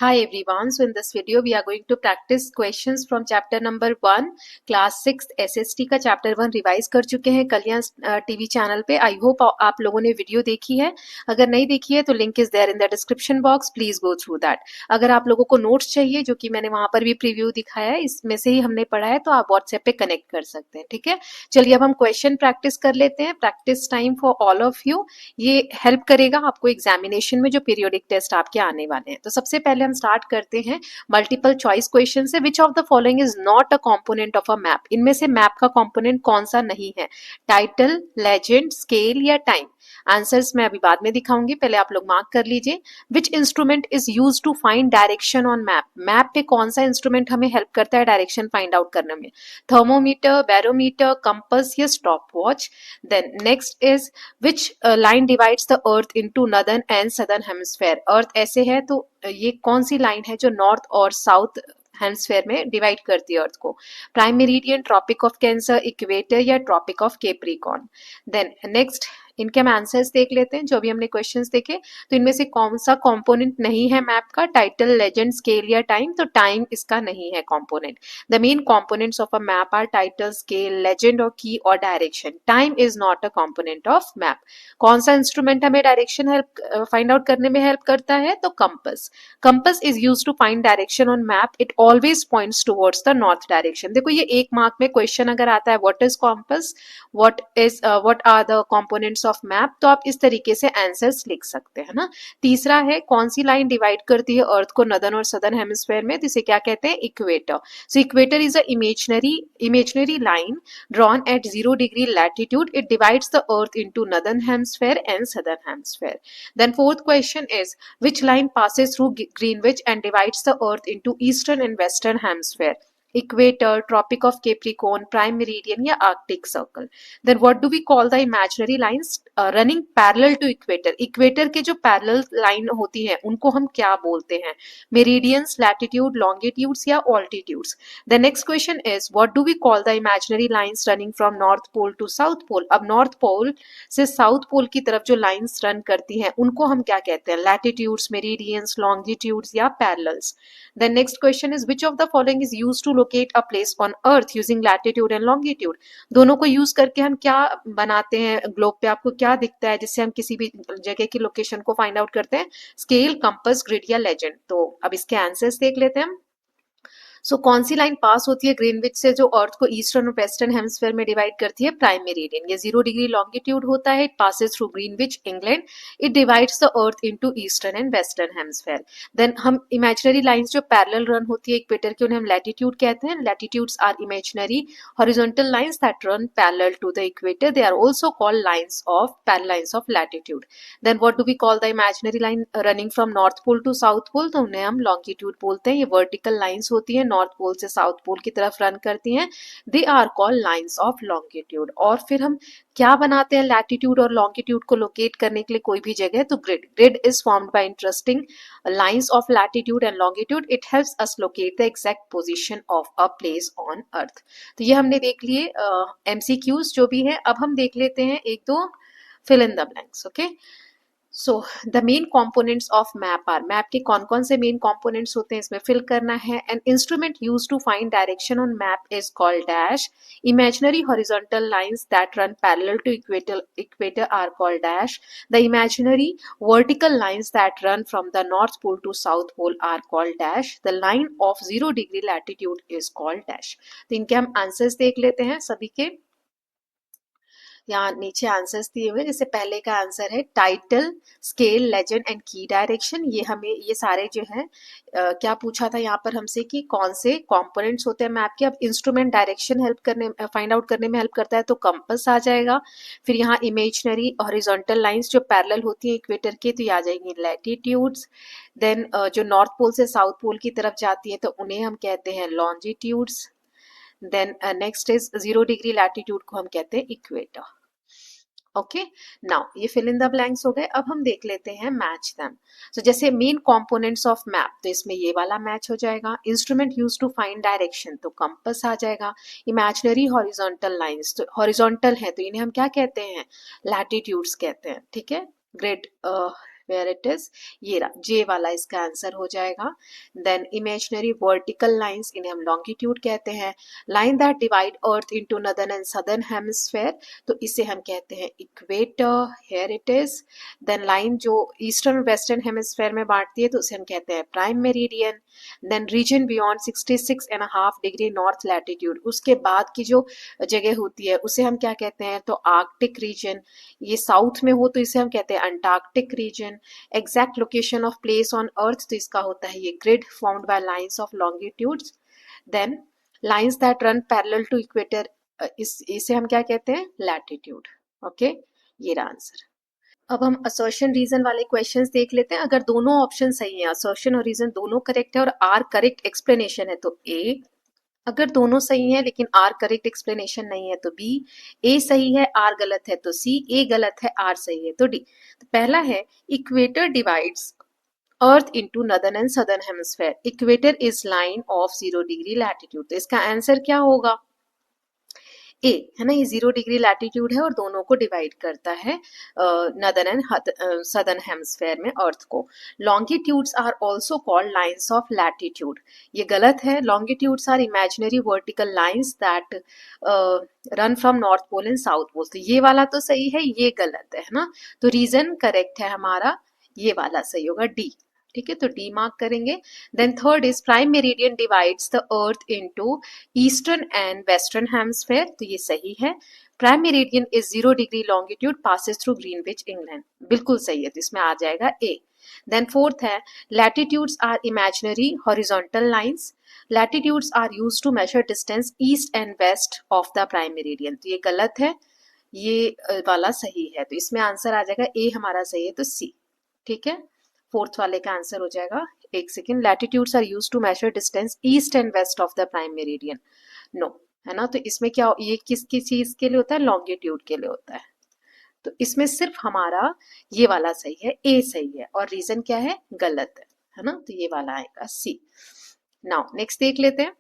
Hi everyone. So in this video we are going to practice questions from chapter number 1 class 6th SST का chapter 1 revise कर चुके हैं कल्याण TV channel पे. I hope आप लोगों ने वीडियो देखी है. अगर नहीं देखी है तो link is there in the description box. Please go through that. अगर आप लोगों को नोट्स चाहिए जो कि मैंने वहां पर भी प्रीव्यू दिखाया है, इसमें से ही हमने पढ़ा है, तो आप व्हाट्सएप पे कनेक्ट कर सकते हैं. ठीक है, चलिए अब हम क्वेश्चन प्रैक्टिस कर लेते हैं. Practice time for all of you. ये हेल्प करेगा आपको एग्जामिनेशन में जो पीरियोडिक टेस्ट आपके आने वाले हैं. तो सबसे पहले हम स्टार्ट करते हैं मल्टीपल चॉइस क्वेश्चन से. Which of the following is not a component of a map. इनमें से मैप का कंपोनेंट कौन सा नहीं है? टाइटल, लेजेंड, स्केल या टाइम. आंसर्स मैं अभी बाद में दिखाऊंगी, पहले आप लोग मार्क कर लीजिए. Which instrument is use to find direction on map. Map पे कौन सा इंस्ट्रूमेंट हमें हेल्प करता है डायरेक्शन फाइंड आउट करने में? थर्मोमीटर, बैरोमीटर, कंपास या stopwatch. Then next is which line divides the earth into northern and southern hemisphere. Earth ऐसे है तो ये कौन सी लाइन है जो नॉर्थ और साउथ हेमिस्फेयर में डिवाइड करती है अर्थ को? Prime meridian, tropic of Cancer, equator या tropic of Capricorn. Then next इनके हम आंसर्स देख लेते हैं जो भी हमने क्वेश्चंस देखे. तो इनमें से कौन सा कंपोनेंट नहीं है मैप का? टाइटल, लेजेंड, स्केल या टाइम. तो टाइम इसका नहीं है component. The main components of a map are title, scale, legend और की और direction. Time is not a component of map. कौन सा इंस्ट्रूमेंट हमें डायरेक्शन हेल्प फाइंड आउट करने में हेल्प करता है? तो compass. Compass is used to find direction on map. It always points towards the north direction. देखो ये एक मार्क में क्वेश्चन अगर आता है what is compass, what are the components of map, तो आप इस तरीके से आंसर्स लिख सकते हैं ना. तीसरा है कौन सी लाइन डिवाइड करती है अर्थ को नॉर्दर्न और सदर्न हेमिस्फेयर में? तो इसे क्या कहते हैं? Equator. So equator is a imaginary line drawn at 0 degree latitude. It divides the earth into northern hemisphere and southern hemisphere. Then fourth question is which line passes through Greenwich and divides the earth into eastern and western hemisphere? Equator, Tropic of Capricorn, Prime Meridian या Arctic Circle. Then what do we call the imaginary lines running parallel to equator? Equator के जो parallel line होती हैं उनको हम क्या बोलते हैं? Meridians, latitude, longitudes या altitudes. The next question is what do we call the imaginary lines running from North Pole to South Pole? अब North Pole से South Pole की तरफ जो lines run करती हैं उनको हम क्या कहते हैं? Latitudes, meridians, longitudes या parallels. The next question is which of the following is used to locate a place on earth using latitude and longitude. दोनों को यूज करके हम क्या बनाते हैं? ग्लोब पे आपको क्या दिखता है जिससे हम किसी भी जगह की लोकेशन को फाइंड आउट करते हैं? स्केल, कंपास, ग्रिड या लेजेंड. तो अब इसके आंसर्स देख लेते हैं हम. सो कौन सी लाइन पास होती है ग्रीनविच से जो अर्थ को ईस्टर्न और वेस्टर्न हेमिस्फेयर में डिवाइड करती है? Prime meridian. ये 0 डिग्री लॉन्गिट्यूड होता है. It passes through Greenwich, England. It divides the earth into eastern and western hemisphere. Then हम इमेजिनरी लाइंस जो पैरेलल रन होती है इक्वेटर की उन्हें हम लैटिट्यूड कहते हैं. Latitudes are imaginary horizontal lines that run parallel to the equator. They are also called lines of parallel lines of latitude. Then what do we call the imaginary line running from north pole to south pole? तो उन्हें हम longitude बोलते हैं. ये vertical lines होती है north pole से south pole की तरफ रन करती हैं. They are called lines of longitude. और फिर हम क्या बनाते हैं लैटिट्यूड और लॉन्गिट्यूड को लोकेट करने के लिए कोई भी जगह? तो grid. Grid is formed by interesting lines of latitude and longitude. It helps us locate the exact position of a place on earth. तो ये हमने देख लिए एमसीक्यूज जो भी है. अब हम देख लेते हैं एक दो fill in the blanks. Okay, so the main components of map are. Map के कौन कौन से मेन कॉम्पोनेंट्स होते हैं इसमें फिल करना है. An instrument use to find direction on map is called dash. Imaginary horizontal lines that run parallel to equator are called dash. The imaginary vertical lines that run from the north pole to south pole are called dash. The line of 0 degree latitude is called dash. तो इनके हम answers देख लेते हैं सभी के. यहाँ नीचे आंसर्स दिए हुए. जैसे पहले का आंसर है टाइटल, स्केल, लेजेंड एंड की डायरेक्शन. ये हमें ये सारे जो है क्या पूछा था यहाँ पर हमसे कि कौन से कंपोनेंट्स होते हैं मैप के. अब इंस्ट्रूमेंट डायरेक्शन हेल्प करने फाइंड आउट करने में हेल्प करता है तो कंपास आ जाएगा. फिर यहाँ इमेजिनरी हॉरिजॉन्टल लाइंस जो पैरेलल होती है इक्वेटर के तो ये आ जाएंगी लैटिट्यूड्स. देन जो नॉर्थ पोल से साउथ पोल की तरफ जाती है तो उन्हें हम कहते हैं longitudes. Then next is 0 degree latitude को हम कहते हैं इक्वेटर. ओके, नाउ ये फिल इन द ब्लैंक्स हो गए. अब हम देख लेते हैं मैच देम. सो जैसे मेन कंपोनेंट्स ऑफ मैप तो इसमें ये वाला मैच हो जाएगा. Instrument use to find direction तो कंपास आ जाएगा. इमेजिनरी हॉरिजॉन्टल लाइंस तो हॉरिजॉन्टल है तो इन्हें हम क्या कहते हैं? लैटिट्यूड्स कहते हैं. ठीक है. ग्रेड वेयर इट इज, ये रहा जे वाला इसका आंसर हो जाएगा। देन इमेजिनरी वर्टिकल लाइंस, इन्हें हम लॉन्गिट्यूड कहते हैं। Line that divide earth into northern and southern hemisphere, तो इसे हम कहते हैं equator, here it is. Then line जो ईस्टर्न और वेस्टर्न हेमिस्फेयर में बांटती है तो उसे हम कहते हैं prime meridian. Then region beyond 66.5 degree north latitude, उसके बाद की जो जगह होती है उसे हम क्या कहते हैं, तो आर्कटिक रीजन। ये साउथ में हो तो इसे हम कहते हैं Antarctic region. Exact location of place on earth, तो इसका होता है ये grid found by lines of longitudes. Then lines that run parallel to equator, इसे हम क्या कहते हैं, लैटिट्यूड। ओके, ये रहा आंसर। अब हम असर्शन रीजन वाले क्वेश्चंस देख लेते हैं। अगर दोनों ऑप्शन सही हैं, असर्शन और रीजन दोनों करेक्ट है और आर करेक्ट एक्सप्लेनेशन है तो ए, अगर दोनों सही है लेकिन आर करेक्ट एक्सप्लेनेशन नहीं है तो बी, ए सही है आर गलत है तो सी, ए गलत है आर सही है तो डी। तो पहला है equator divides earth into northern and southern hemisphere, equator is line of 0 degree latitude, तो इसका आंसर क्या होगा, ए है ना, ये 0 डिग्री लैटिट्यूड है और दोनों को डिवाइड करता है नॉर्दर्न एंड सदर्न हेमिस्फेयर में अर्थ को। Longitudes are also called lines of latitude, ये गलत है। Longitudes are imaginary vertical lines that run from north pole and south pole, तो ये वाला तो सही है, ये गलत है ना, तो रीजन करेक्ट है हमारा, ये वाला सही होगा डी। ठीक है, तो डी मार्क करेंगे। Then third is prime meridian divides the earth into eastern and western hemisphere, तो ये सही है। Prime meridian is 0 degree longitude passes through Greenwich England, बिल्कुल सही है, तो इसमें आ जाएगा ए। देन फोर्थ है latitudes are imaginary horizontal lines, latitudes are used to measure distance east and west of the prime meridian, तो ये गलत है, ये वाला सही है, तो इसमें आंसर आ जाएगा ए हमारा सही है, तो सी। ठीक है, फोर्थ वाले का आंसर हो जाएगा, एक second, latitudes are used to measure distance east and west of the prime meridian, no, है ना, तो इसमें क्या, ये किस चीज के लिए होता है, लॉन्गिट्यूड के लिए होता है, तो इसमें सिर्फ हमारा ये वाला सही है, ए सही है, और रीजन क्या है, गलत है ना, तो ये वाला आएगा सी। नाउ नेक्स्ट देख लेते हैं,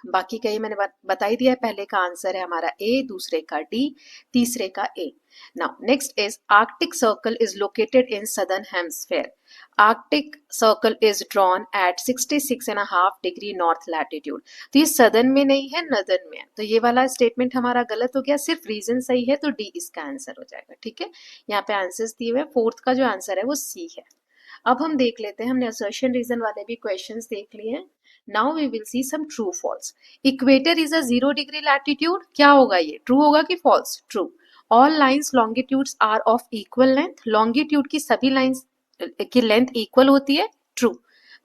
बाकी का ये मैंने बता ही दिया है, पहले का आंसर है हमारा ए, दूसरे का डी, तीसरे का A. Now next is Arctic Circle is located in southern hemisphere, Arctic Circle is drawn at 66.5 degree north latitude, तो ये सदर्न में नहीं है, नदर्न में है, तो ये वाला स्टेटमेंट हमारा गलत हो गया, सिर्फ रीजन सही है, तो डी इसका आंसर हो जाएगा। ठीक है, यहाँ पे आंसर्स दिए हुए, फोर्थ का जो आंसर है वो सी है। अब हम देख लेते हैं, हमने असर्शन रीजन वाले भी क्वेश्चंस देख लिए हैं। Now we will see some true false. Equator is a 0 degree latitude, क्या होगा ये, ट्रू होगा कि false, true. All lines longitudes are of equal length, longitude की सभी लाइंस की लेंथ इक्वल होती है, true.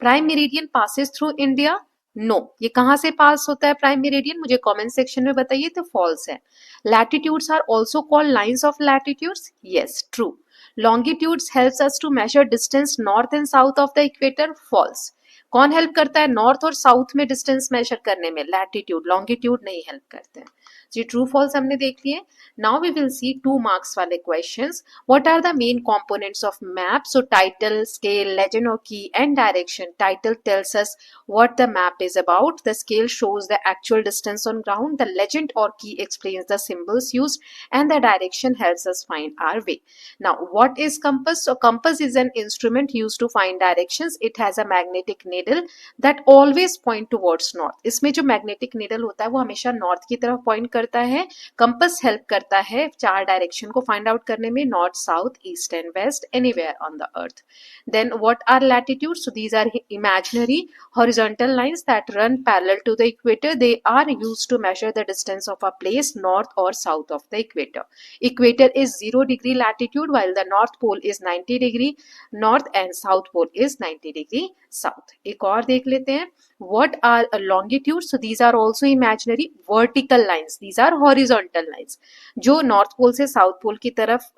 Prime meridian passes through India, no, ये कहां से पास होता है प्राइम मेरिडियन, मुझे कमेंट सेक्शन में बताइए, तो फॉल्स है। Latitudes are also called lines of latitudes, yes, true. Longitudes helps us to measure distance north and south of the equator, false. कौन हेल्प करता है नॉर्थ और साउथ में डिस्टेंस मेजर करने में, लैटिट्यूड, लॉन्गिट्यूड नहीं हेल्प करते हैं। जी, ट्रू फॉल्स हमने देख लिए। Now we will see 2 marks वाले questions. What are the main components of map, so title, scale, legend और key and direction. Title tells us what the map is about, the scale shows the actual distance on ground, the legend or key explains the symbols used, and the direction helps us find our way. Now what is compass? So compass is an instrument used to find directions, it has a magnetic needle that always point towards north, इसमें जो magnetic needle होता है वो हमेशा north की तरफ point करता है। compass help करता है 4 direction को find out करने में, north, south, east and west, anywhere on the earth. Then what are latitudes? So these are imaginary horizontal lines that run parallel to the equator, they are used to measure the distance of a place north or south of the equator. Equator is 0 degree latitude while the north pole is 90 degree north and south pole is 90 degree south. एक और देख लेते हैं, what are longitudes? So these are also imaginary vertical lines, these are horizontal lines जो north pole से south pole की तरफ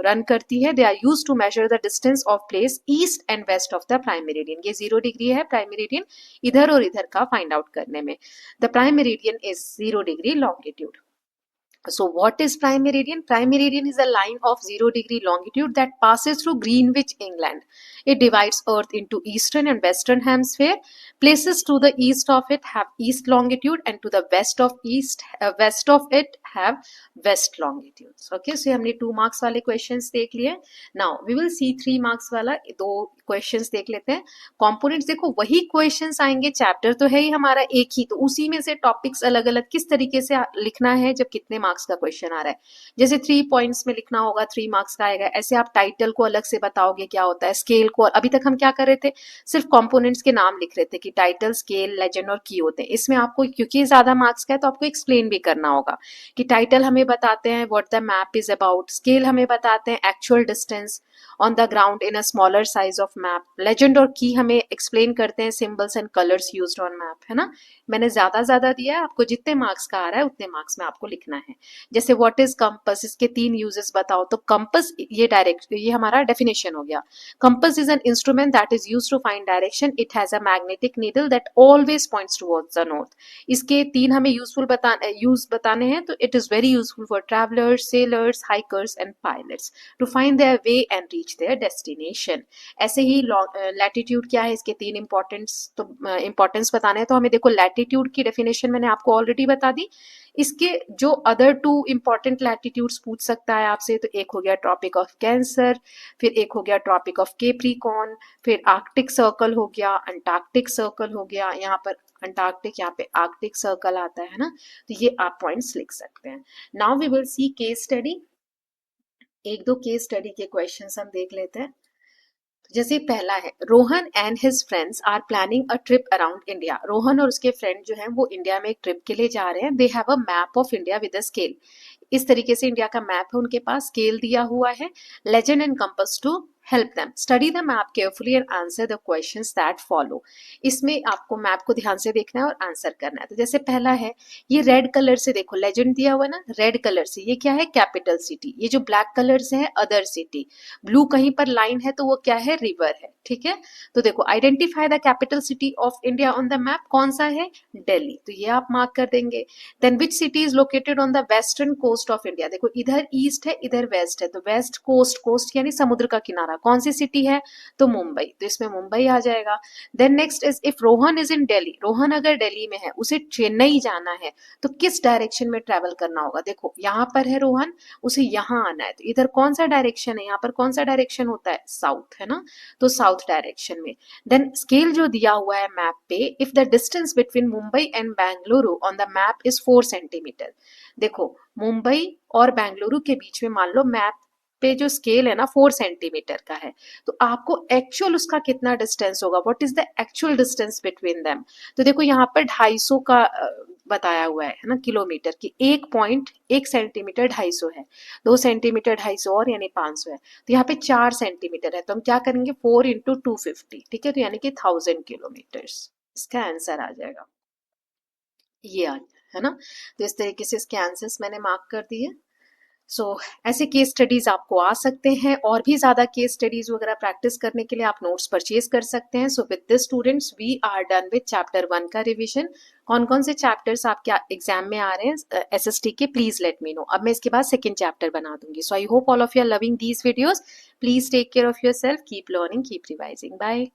run करती है, they are used to measure the distance of place east and west of the prime meridian. ये 0 degree है prime meridian, इधर और इधर का फाइंड आउट करने में। The prime meridian is 0 degree longitude. So what is prime meridian? Prime meridian is a line of 0 degree longitude that passes through Greenwich, England. It divides Earth into eastern and western hemisphere. Places to the east of it have east longitude, and to the west of it have west longitudes. Okay, so हमने 2 marks वाले questions देख लिए. Now we will see 3 marks वाला 2 questions देख लेते हैं. Components देखो वही questions आएंगे, चैप्टर तो है ही हमारा एक ही, तो उसी में से टॉपिक्स अलग अलग किस तरीके से लिखना है जब कितने मार्क्स का क्वेश्चन आ रहा है. जैसे 3 पॉइंट्स में लिखना होगा 3 मार्क्स का आएगा, ऐसे आप टाइटल को अलग से बताओगे क्या होता है, स्केल को. अभी तक हम क्या कर रहे थे, सिर्फ कंपोनेंट्स के नाम लिख रहे थे कि टाइटल, स्केल, लेजेंड और की होते हैं. इसमें आपको क्योंकि ज्यादा मार्क्स का है तो आपको एक्सप्लेन भी करना होगा कि टाइटल हमें बताते हैं what the map is about, scale हमें बताते हैं actual distance on the ground in a smaller size of map, legend और की हमें एक्सप्लेन करते हैं symbols and colours used on map, है ना. मैंने ज्यादा दिया है, आपको जितने मार्क्स का आ रहा है उतने मार्क्स में आपको लिखना है. जैसे व्हाट इज कंपस, इसके 3 यूजेस बताओ. तो कंपस ये हमारा डेफिनेशन हो गया. Compass is an instrument that is used to find direction. It has a magnetic needle that always points towards the north. इसके 3 हमें यूज बताने हैं. तो it is very useful for travellers, sailors, hikers and pilots to find their way and reach their destination. ऐसे ही latitude क्या है, इसके 3 इंपॉर्टेंस बताने हैं. तो हमें देखो लैटिट्यूड की डेफिनेशन मैंने आपको ऑलरेडी बता दी. इसके जो अदर 2 इंपॉर्टेंट लैटिट्यूड्स पूछ सकता है आपसे, तो एक हो गया ट्रॉपिक ऑफ कैंसर, फिर एक हो गया ट्रॉपिक ऑफ केप्रिकॉर्न, फिर आर्कटिक सर्कल हो गया, अंटार्कटिक सर्कल हो गया. यहाँ पर अंटार्कटिक, यहाँ पे आर्कटिक सर्कल आता है ना. तो ये आप पॉइंट्स लिख सकते हैं. Now we will see case study. 1-2 case study के क्वेश्चंस हम देख लेते हैं. जैसे पहला है, Rohan and his friends are planning a trip around India. Rohan और उसके फ्रेंड जो हैं वो इंडिया में एक ट्रिप के लिए जा रहे हैं. They have a map of India with a scale. इस तरीके से इंडिया का मैप है उनके पास, स्केल दिया हुआ है. Legend and compass to help them. Study the map carefully and answer the questions that follow. इसमें आपको मैप को ध्यान से देखना है और आंसर करना है. तो जैसे पहला है, ये रेड कलर से देखो, लेजेंड दिया हुआ है ना, रेड कलर से ये क्या है, कैपिटल सिटी. ये जो ब्लैक कलर से है अदर सिटी. ब्लू कहीं पर लाइन है तो वो क्या है, रिवर है. ठीक है, तो देखो identify the capital city of India on the map. कौन सा है, दिल्ली. तो ये आप मार्क कर देंगे. Then which city is located on the western coast of India. देखो इधर ईस्ट है इधर वेस्ट है, तो वेस्ट कोस्ट, कोस्ट यानी समुद्र का किनारा. कौन सी सिटी है, तो मुंबई. तो इसमें मुंबई आ जाएगा. Then next is if Rohan is in Delhi. Rohan अगर दिल्ली में है, उसे चेन्नई जाना है, तो किस डायरेक्शन में ट्रेवल करना होगा. देखो यहाँ पर है रोहन, उसे यहाँ आना है, तो इधर कौन सा डायरेक्शन है, यहाँ पर कौन सा डायरेक्शन होता है, साउथ, है ना. तो साउथ डायरेक्शन में. देन स्केल जो दिया हुआ है मैप पे, if the distance between Mumbai and Bengaluru on the map is 4 centimetre. देखो मुंबई और बेंगलुरु के बीच में मान लो मैप पे जो स्केल है ना 4 सेंटीमीटर का है, तो आपको एक्चुअल उसका कितना डिस्टेंस होगा, what is the actual distance between them. तो देखो यहाँ पर 250 का बताया हुआ है ना, किलोमीटर की. 1 सेंटीमीटर 250 है, 2 सेंटीमीटर 250 और यानी 500 है. तो यहाँ पे 4 सेंटीमीटर है, तो हम क्या करेंगे 4 इंटू 250. ठीक है, तो यानी कि 1000 किलोमीटर्स. इसका आंसर आ जाएगा ये है ना. तो इस तरीके से इसके आंसर्स मैंने मार्क कर दिए. ऐसे केस स्टडीज आपको आ सकते हैं. और भी ज्यादा केस स्टडीज वगैरह प्रैक्टिस करने के लिए आप नोट्स परचेज कर सकते हैं. So with this students we are done with chapter 1 का रिवीजन. कौन कौन से चैप्टर्स आपके एग्जाम में आ रहे हैं एसएसटी के, प्लीज लेट मी नो. अब मैं इसके बाद सेकंड चैप्टर बना दूंगी. So I hope all of you are loving these videos. Please take care of your self, keep learning, keep revising. Bye.